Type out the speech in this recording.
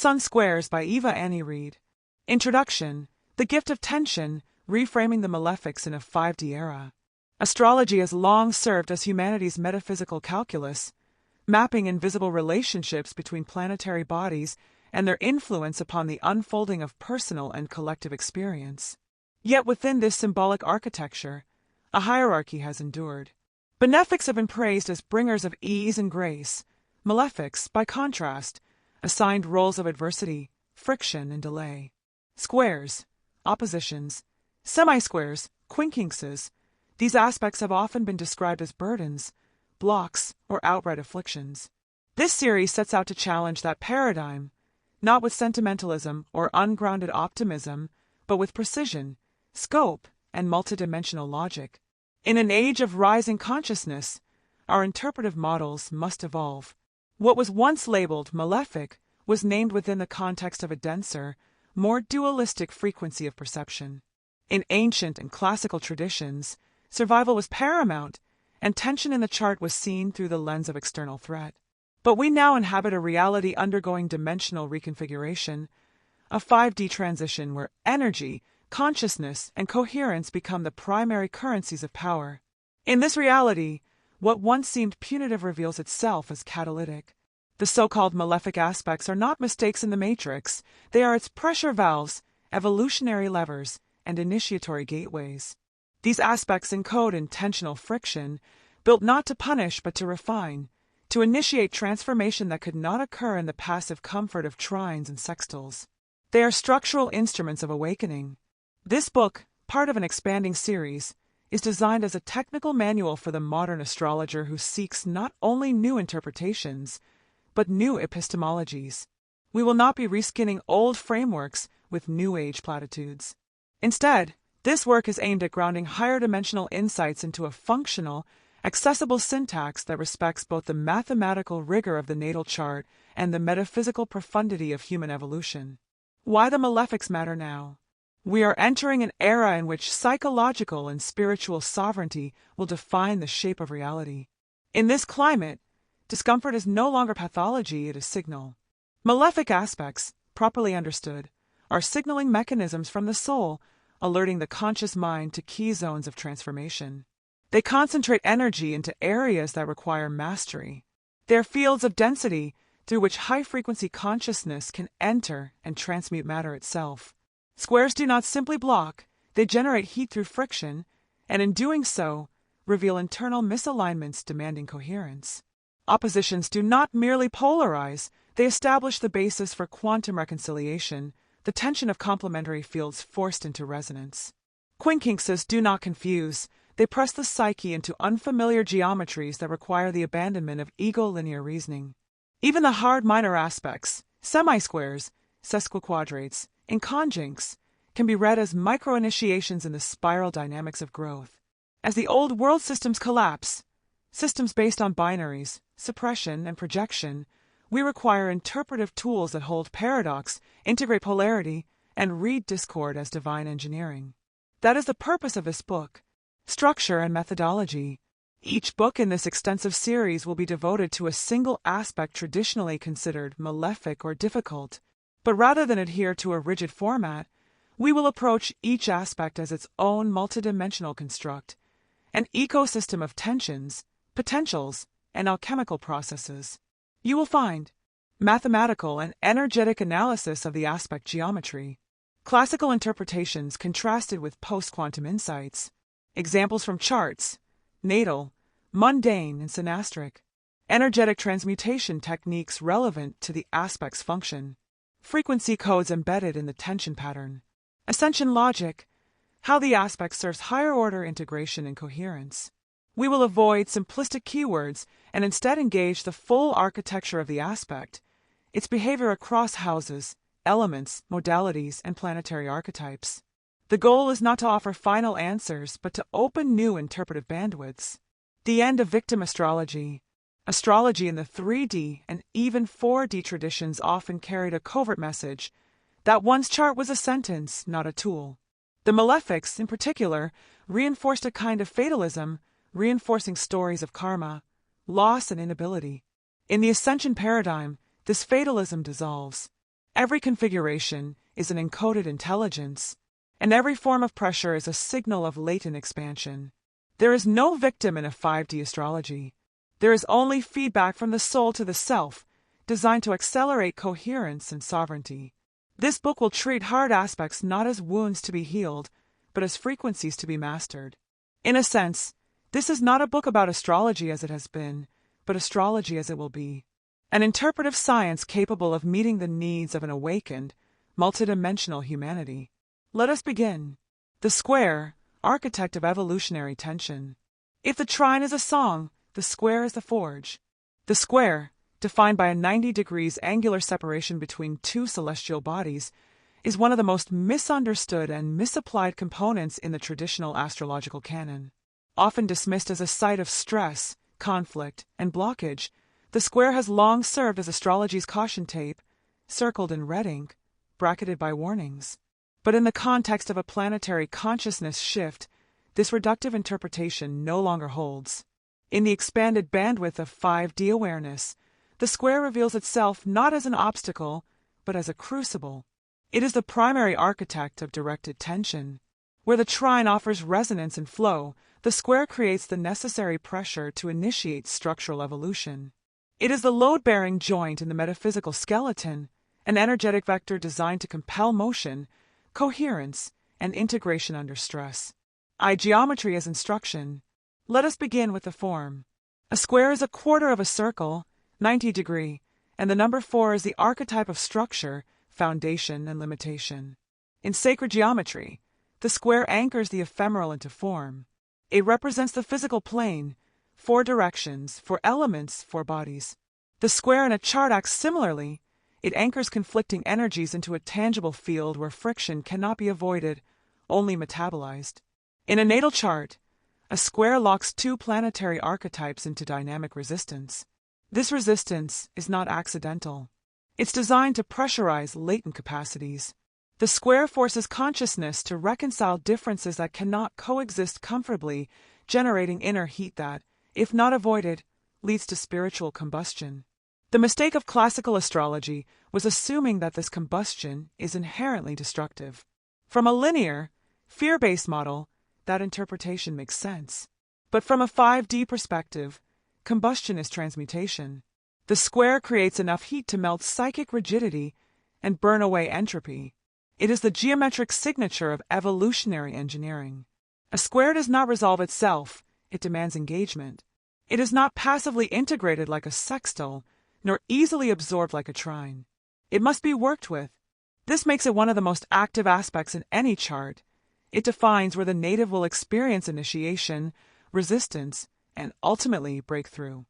Sun Squares by Eva Annie Reid. Introduction: The Gift of Tension, Reframing the Malefics in a 5D Era. Astrology has long served as humanity's metaphysical calculus, mapping invisible relationships between planetary bodies and their influence upon the unfolding of personal and collective experience. Yet within this symbolic architecture, a hierarchy has endured. Benefics have been praised as bringers of ease and grace. Malefics, by contrast, assigned roles of adversity, friction, and delay. Squares, oppositions, semi-squares, quincunxes, these aspects have often been described as burdens, blocks, or outright afflictions. This series sets out to challenge that paradigm, not with sentimentalism or ungrounded optimism, but with precision, scope, and multidimensional logic. In an age of rising consciousness, our interpretive models must evolve. What was once labeled malefic was named within the context of a denser, more dualistic frequency of perception. In ancient and classical traditions, survival was paramount, and tension in the chart was seen through the lens of external threat. But we now inhabit a reality undergoing dimensional reconfiguration, a 5D transition where energy, consciousness, and coherence become the primary currencies of power. In this reality, what once seemed punitive reveals itself as catalytic. The so-called malefic aspects are not mistakes in the matrix, they are its pressure valves, evolutionary levers, and initiatory gateways. These aspects encode intentional friction, built not to punish but to refine, to initiate transformation that could not occur in the passive comfort of trines and sextiles. They are structural instruments of awakening. This book, part of an expanding series, is designed as a technical manual for the modern astrologer who seeks not only new interpretations, but new epistemologies. We will not be reskinning old frameworks with New Age platitudes. Instead, this work is aimed at grounding higher dimensional insights into a functional, accessible syntax that respects both the mathematical rigor of the natal chart and the metaphysical profundity of human evolution. Why the malefics matter now? We are entering an era in which psychological and spiritual sovereignty will define the shape of reality. In this climate, discomfort is no longer pathology, it is signal. Malefic aspects, properly understood, are signaling mechanisms from the soul, alerting the conscious mind to key zones of transformation. They concentrate energy into areas that require mastery. They are fields of density through which high-frequency consciousness can enter and transmute matter itself. Squares do not simply block, they generate heat through friction, and in doing so, reveal internal misalignments demanding coherence. Oppositions do not merely polarize, they establish the basis for quantum reconciliation, the tension of complementary fields forced into resonance. Quincunxes do not confuse, they press the psyche into unfamiliar geometries that require the abandonment of ego-linear reasoning. Even the hard minor aspects, semi-squares, sesquiquadrates, and conjuncts, can be read as micro-initiations in the spiral dynamics of growth. As the old world systems collapse, systems based on binaries, suppression, and projection, we require interpretive tools that hold paradox, integrate polarity, and read discord as divine engineering. That is the purpose of this book. Structure and methodology. Each book in this extensive series will be devoted to a single aspect traditionally considered malefic or difficult, but rather than adhere to a rigid format, we will approach each aspect as its own multidimensional construct, an ecosystem of tensions, potentials, and alchemical processes. You will find mathematical and energetic analysis of the aspect geometry, classical interpretations contrasted with post-quantum insights, examples from charts, natal, mundane, and synastриc, energetic transmutation techniques relevant to the aspect's function, frequency codes embedded in the tension pattern, ascension logic, how the aspect serves higher-order integration and coherence. We will avoid simplistic keywords and instead engage the full architecture of the aspect, its behavior across houses, elements, modalities, and planetary archetypes. The goal is not to offer final answers, but to open new interpretive bandwidths. The end of victim astrology. Astrology in the 3D and even 4D traditions often carried a covert message that one's chart was a sentence, not a tool. The malefics, in particular, reinforced a kind of fatalism, reinforcing stories of karma, loss, and inability. In the ascension paradigm, this fatalism dissolves. Every configuration is an encoded intelligence, and every form of pressure is a signal of latent expansion. There is no victim in a 5D astrology. There is only feedback from the soul to the self, designed to accelerate coherence and sovereignty. This book will treat hard aspects not as wounds to be healed, but as frequencies to be mastered. In a sense, this is not a book about astrology as it has been, but astrology as it will be. An interpretive science capable of meeting the needs of an awakened, multidimensional humanity. Let us begin. The square, architect of evolutionary tension. If the trine is a song, the square is the forge. The square, defined by a 90 degrees angular separation between two celestial bodies, is one of the most misunderstood and misapplied components in the traditional astrological canon. Often dismissed as a site of stress, conflict, and blockage, the square has long served as astrology's caution tape, circled in red ink, bracketed by warnings. But in the context of a planetary consciousness shift, this reductive interpretation no longer holds. In the expanded bandwidth of 5D awareness, the square reveals itself not as an obstacle, but as a crucible. It is the primary architect of directed tension. Where the trine offers resonance and flow, the square creates the necessary pressure to initiate structural evolution. It is the load-bearing joint in the metaphysical skeleton, an energetic vector designed to compel motion, coherence, and integration under stress. Geometry as instruction. Let us begin with the form. A square is a quarter of a circle, 90 degree, and the number 4 is the archetype of structure, foundation, and limitation. In sacred geometry, the square anchors the ephemeral into form. It represents the physical plane, 4 directions, 4 elements, 4 bodies. The square in a chart acts similarly. It anchors conflicting energies into a tangible field where friction cannot be avoided, only metabolized. In a natal chart, a square locks 2 planetary archetypes into dynamic resistance. This resistance is not accidental. It's designed to pressurize latent capacities. The square forces consciousness to reconcile differences that cannot coexist comfortably, generating inner heat that, if not avoided, leads to spiritual combustion. The mistake of classical astrology was assuming that this combustion is inherently destructive. From a linear, fear-based model, that interpretation makes sense. But from a 5D perspective, combustion is transmutation. The square creates enough heat to melt psychic rigidity and burn away entropy. It is the geometric signature of evolutionary engineering. A square does not resolve itself, it demands engagement. It is not passively integrated like a sextile, nor easily absorbed like a trine. It must be worked with. This makes it one of the most active aspects in any chart. It defines where the native will experience initiation, resistance, and ultimately breakthrough.